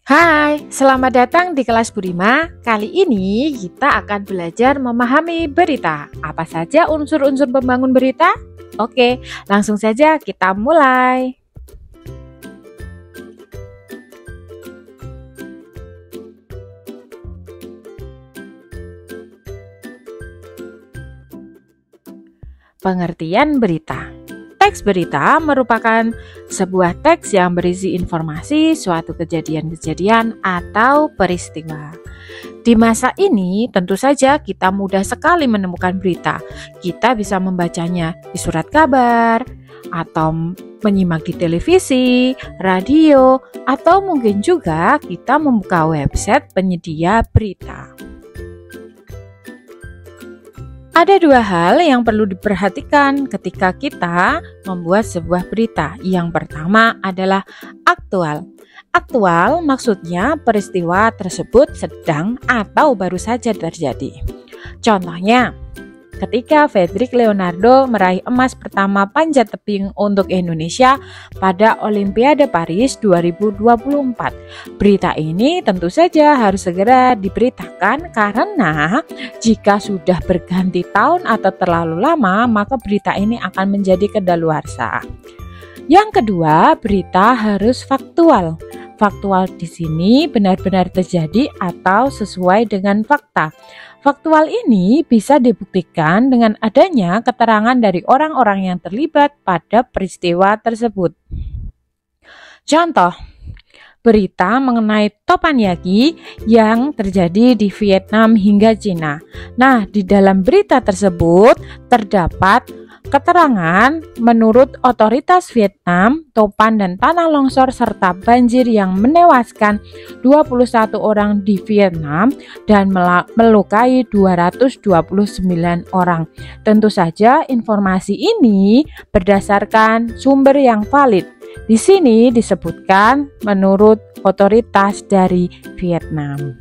Hai, selamat datang di kelas Burima. Kali ini kita akan belajar memahami berita. Apa saja unsur-unsur pembangun berita? Oke, langsung saja kita mulai. Pengertian berita. Teks berita merupakan sebuah teks yang berisi informasi suatu kejadian-kejadian atau peristiwa. Di masa ini tentu saja kita mudah sekali menemukan berita. Kita bisa membacanya di surat kabar, atau menyimak di televisi, radio, atau mungkin juga kita membuka website penyedia berita. Ada dua hal yang perlu diperhatikan ketika kita membuat sebuah berita. Yang pertama adalah aktual. Aktual maksudnya peristiwa tersebut sedang atau baru saja terjadi. Contohnya, ketika Fredrik Leonardo meraih emas pertama panjat tebing untuk Indonesia pada Olimpiade Paris 2024. Berita ini tentu saja harus segera diberitakan karena jika sudah berganti tahun atau terlalu lama, maka berita ini akan menjadi kadaluarsa. Yang kedua, berita harus faktual. Faktual di sini benar-benar terjadi atau sesuai dengan fakta. Faktual ini bisa dibuktikan dengan adanya keterangan dari orang-orang yang terlibat pada peristiwa tersebut. Contoh, berita mengenai Teppanyaki yang terjadi di Vietnam hingga Cina. Nah, di dalam berita tersebut terdapat keterangan menurut otoritas Vietnam, topan dan tanah longsor serta banjir yang menewaskan 21 orang di Vietnam dan melukai 229 orang. Tentu saja informasi ini berdasarkan sumber yang valid. Di sini disebutkan menurut otoritas dari Vietnam.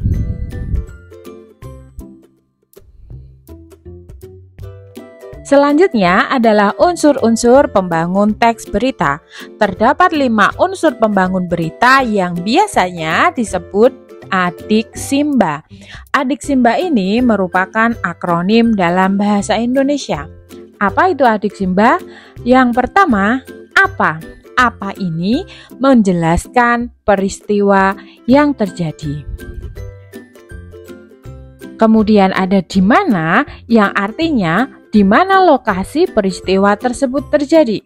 Selanjutnya adalah unsur-unsur pembangun teks berita. Terdapat 5 unsur pembangun berita yang biasanya disebut adiksimba. Adiksimba ini merupakan akronim dalam bahasa Indonesia. Apa itu adiksimba? Yang pertama, apa? Apa ini menjelaskan peristiwa yang terjadi. Kemudian ada di mana yang artinya di mana lokasi peristiwa tersebut terjadi.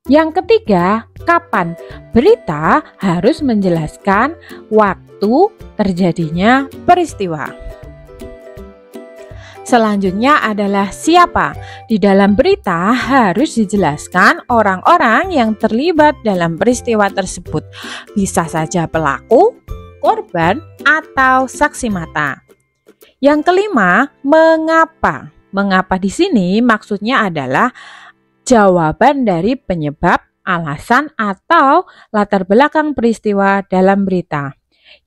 Yang ketiga, kapan? Berita harus menjelaskan waktu terjadinya peristiwa. Selanjutnya adalah siapa. Di dalam berita harus dijelaskan orang-orang yang terlibat dalam peristiwa tersebut. Bisa saja pelaku, korban, atau saksi mata. Yang kelima, mengapa? Mengapa di sini maksudnya adalah jawaban dari penyebab, alasan, atau latar belakang peristiwa dalam berita.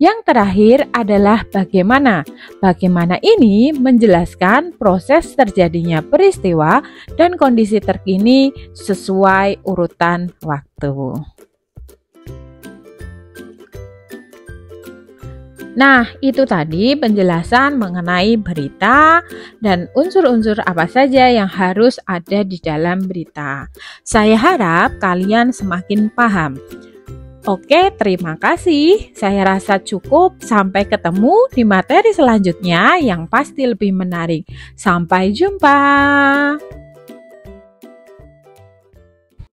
Yang terakhir adalah bagaimana. Bagaimana ini menjelaskan proses terjadinya peristiwa dan kondisi terkini sesuai urutan waktu. Nah, itu tadi penjelasan mengenai berita dan unsur-unsur apa saja yang harus ada di dalam berita. Saya harap kalian semakin paham. Oke, terima kasih. Saya rasa cukup. Sampai ketemu di materi selanjutnya yang pasti lebih menarik. Sampai jumpa.